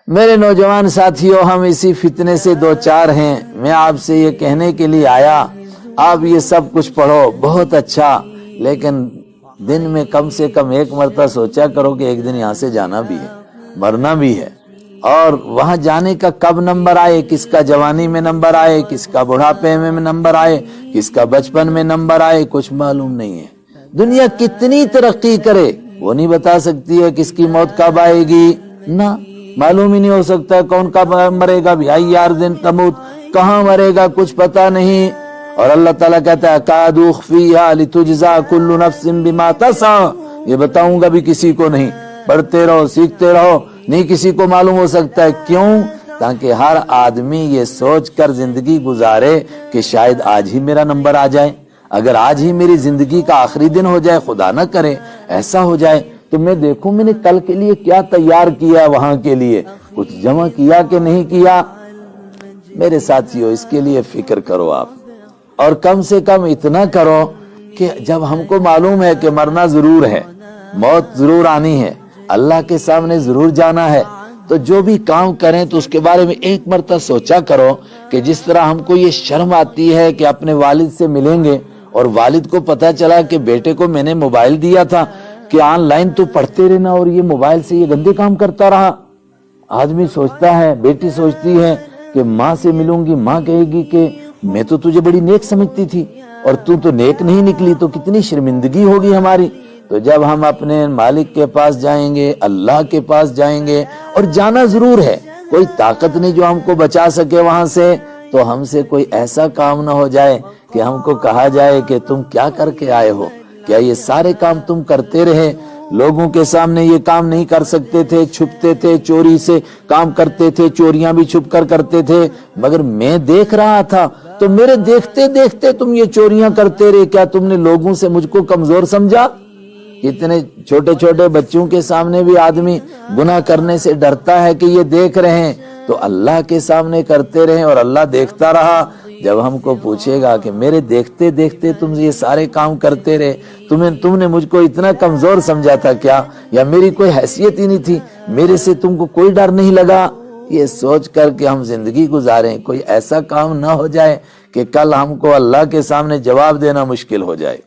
میرے نوجوان ساتھیوں، ہم اسی فتنے سے دو چار ہیں۔ میں آپ سے یہ کہنے کے لیے آیا، آپ یہ سب کچھ پڑھو بہت اچھا، لیکن دن میں کم سے کم ایک مرتبہ سوچا کرو کہ ایک دن یہاں سے جانا بھی ہے، مرنا بھی ہے، اور وہاں جانے کا کب نمبر آئے، کس کا جوانی میں نمبر آئے، کس کا بڑھاپے میں نمبر آئے، کس کا بچپن میں نمبر آئے، کچھ معلوم نہیں ہے۔ دنیا کتنی ترقی کرے وہ نہیں بتا سکتی ہے کس کی موت کب آئے گی، نہ معلوم ہی نہیں ہو سکتا ہے کون کب مرے گا، بھی یار دن تموت، کہاں مرے گا کچھ پتا نہیں۔ اور اللہ تعالیٰ کہتا ہے اکاد اخفیہا لتجزا کل نفس بما تسعی، یہ بتاؤں گا بھی کسی کو نہیں، پڑھتے رہو سیکھتے رہو، نہیں کسی کو معلوم ہو سکتا ہے۔ کیوں؟ تاکہ ہر آدمی یہ سوچ کر زندگی گزارے کہ شاید آج ہی میرا نمبر آ جائے، اگر آج ہی میری زندگی کا آخری دن ہو جائے، خدا نہ کرے ایسا ہو جائے، تو میں دیکھوں میں نے کل کے لیے کیا تیار کیا، وہاں کے لیے کچھ جمع کیا کہ نہیں کیا۔ میرے ساتھیوں، اس کے لیے فکر کرو آپ، اور کم سے کم اتنا کرو کہ جب ہم کو معلوم ہے کہ مرنا ضرور ہے، موت ضرور آنی ہے، اللہ کے سامنے ضرور جانا ہے، تو جو بھی کام کریں تو اس کے بارے میں ایک مرتبہ سوچا کرو کہ جس طرح ہم کو یہ شرم آتی ہے کہ اپنے والد سے ملیں گے، اور والد کو پتا چلا کہ بیٹے کو میں نے موبائل دیا تھا کہ آن لائن تو پڑھتے رہنا، اور یہ موبائل سے یہ گندے کام کرتا رہا۔ آدمی سوچتا ہے، بیٹی سوچتی ہے کہ ماں سے ملوں گی، ماں کہے گی کہ میں تو تجھے بڑی نیک سمجھتی تھی اور تو نیک نہیں نکلی، تو کتنی شرمندگی ہوگی ہماری۔ تو جب ہم اپنے مالک کے پاس جائیں گے، اللہ کے پاس جائیں گے، اور جانا ضرور ہے، کوئی طاقت نہیں جو ہم کو بچا سکے وہاں سے، تو ہم سے کوئی ایسا کام نہ ہو جائے کہ ہم کو کہا جائے کہ تم کیا کر کے آئے ہو، کیا یہ سارے کام تم کرتے رہے؟ لوگوں کے سامنے یہ کام نہیں کر سکتے تھے، چھپتے تھے، چوری سے کام کرتے تھے، چوریاں بھی چھپ کر کرتے تھے، مگر میں دیکھ رہا تھا، تو میرے دیکھتے دیکھتے تم یہ چوریاں کرتے رہے، کیا تم نے لوگوں سے مجھ کو کمزور سمجھا؟ کتنے چھوٹے چھوٹے بچوں کے سامنے بھی آدمی گناہ کرنے سے ڈرتا ہے کہ یہ دیکھ رہے ہیں، تو اللہ کے سامنے کرتے رہے، اور اللہ دیکھتا رہا۔ جب ہم کو پوچھے گا کہ میرے دیکھتے دیکھتے تم یہ سارے کام کرتے رہے، تم نے مجھ کو اتنا کمزور سمجھا تھا کیا، یا میری کوئی حیثیت ہی نہیں تھی، میرے سے تم کو کوئی ڈر نہیں لگا؟ یہ سوچ کر کہ ہم زندگی گزاریں، کوئی ایسا کام نہ ہو جائے کہ کل ہم کو اللہ کے سامنے جواب دینا مشکل ہو جائے۔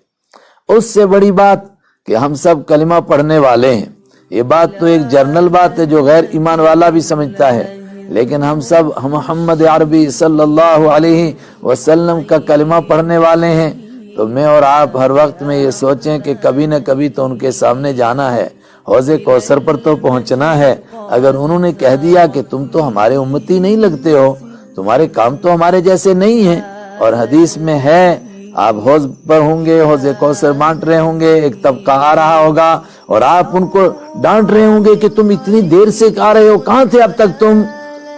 اس سے بڑی بات کہ ہم سب کلمہ پڑھنے والے ہیں، یہ بات تو ایک جرنل بات ہے جو غیر ایمان والا بھی سمجھتا ہے، لیکن ہم سب محمد عربی صلی اللہ علیہ وسلم کا کلمہ پڑھنے والے ہیں، تو میں اور آپ ہر وقت میں یہ سوچیں کہ کبھی نہ کبھی تو ان کے سامنے جانا ہے، حوض کوثر پر تو پہنچنا ہے۔ اگر انہوں نے کہہ دیا کہ تم تو ہمارے امتی نہیں لگتے ہو، تمہارے کام تو ہمارے جیسے نہیں ہیں، اور حدیث میں ہے آپ حوض پر ہوں گے، حوض کوثر بانٹ رہے ہوں گے، ایک طبقہ آ رہا ہوگا اور آپ ان کو ڈانٹ رہے ہوں گے کہ تم اتنی دیر سے آ رہے ہو، کہاں تھے اب تک تم؟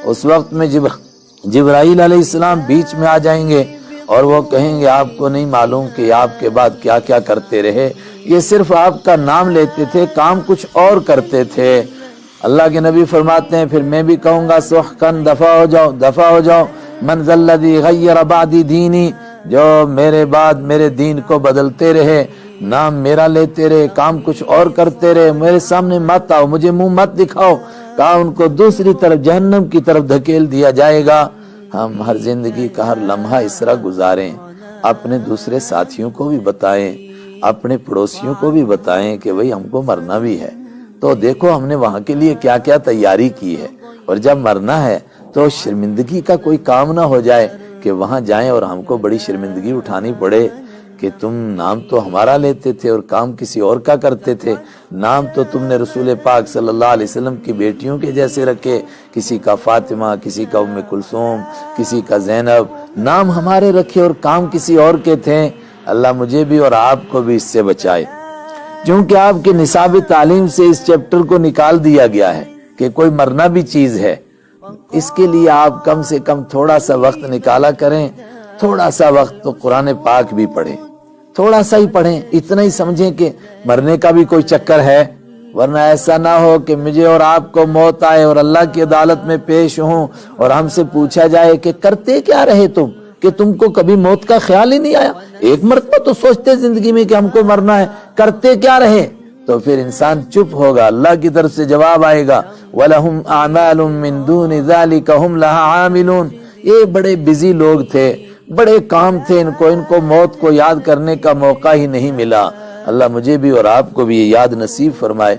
اس وقت میں جبرائیل علیہ السلام بیچ میں آ جائیں گے اور وہ کہیں گے آپ کو نہیں معلوم کہ آپ کے بعد کیا کیا کرتے رہے، یہ صرف آپ کا نام لیتے تھے، کام کچھ اور کرتے تھے۔ اللہ کے نبی فرماتے ہیں پھر میں بھی کہوں گا سحقن، دفع ہو جاؤ، دفع ہو جاؤ، من ذا الذی غیر بعدی دینی، جو میرے بعد میرے دین کو بدلتے رہے، نام میرا لیتے رہے، کام کچھ اور کرتے رہے، میرے سامنے مت آؤ، مجھے منہ مت دکھاؤ، کہا ان کو دوسری طرف جہنم کی طرف دھکیل دیا جائے گا۔ ہم ہر زندگی کا ہر لمحہ اس طرح گزاریں، اپنے دوسرے ساتھیوں کو بھی بتائیں، اپنے پڑوسیوں کو بھی بتائیں کہ بھئی ہم کو مرنا بھی ہے، تو دیکھو ہم نے وہاں کے لیے کیا کیا تیاری کی ہے، اور جب مرنا ہے تو شرمندگی کا کوئی کام نہ ہو جائے کہ وہاں جائیں اور ہم کو بڑی شرمندگی اٹھانی پڑے کہ تم نام تو ہمارا لیتے تھے اور کام کسی اور کا کرتے تھے، نام تو تم نے رسول پاک صلی اللہ علیہ وسلم کی بیٹیوں کے جیسے رکھے، کسی کا فاطمہ، کسی کا ام کلثوم، کسی کا زینب، نام ہمارے رکھے اور کام کسی اور کے تھے۔ اللہ مجھے بھی اور آپ کو بھی اس سے بچائے، کیونکہ آپ کے نصاب تعلیم سے اس چیپٹر کو نکال دیا گیا ہے کہ کوئی مرنا بھی چیز ہے۔ اس کے لیے آپ کم سے کم تھوڑا سا وقت نکالا کریں، تھوڑا سا وقت تو قرآن پاک بھی پڑھیں، تھوڑا سا ہی پڑھیں، اتنا ہی سمجھیں کہ مرنے کا بھی کوئی چکر ہے، ورنہ ایسا نہ ہو کہ مجھے اور آپ کو موت آئے اور اللہ کی عدالت میں پیش ہوں اور ہم سے پوچھا جائے کہ کرتے کیا رہے تم، کہ تم کو کبھی موت کا خیال ہی نہیں آیا، ایک مرتبہ تو سوچتے زندگی میں کہ ہم کو مرنا ہے، کرتے کیا رہے؟ تو پھر انسان چپ ہوگا، اللہ کی طرف سے جواب آئے گا وَلَهُمْ أَعْمَالٌ مِّن دُونِ ذَلِكَ هُمْ لَهَا عَامِلُونَ۔ یہ بڑے بزی لوگ تھے، بڑے کام تھے، ان کو موت کو یاد کرنے کا موقع ہی نہیں ملا۔ اللہ مجھے بھی اور آپ کو بھی یہ یاد نصیب فرمائے۔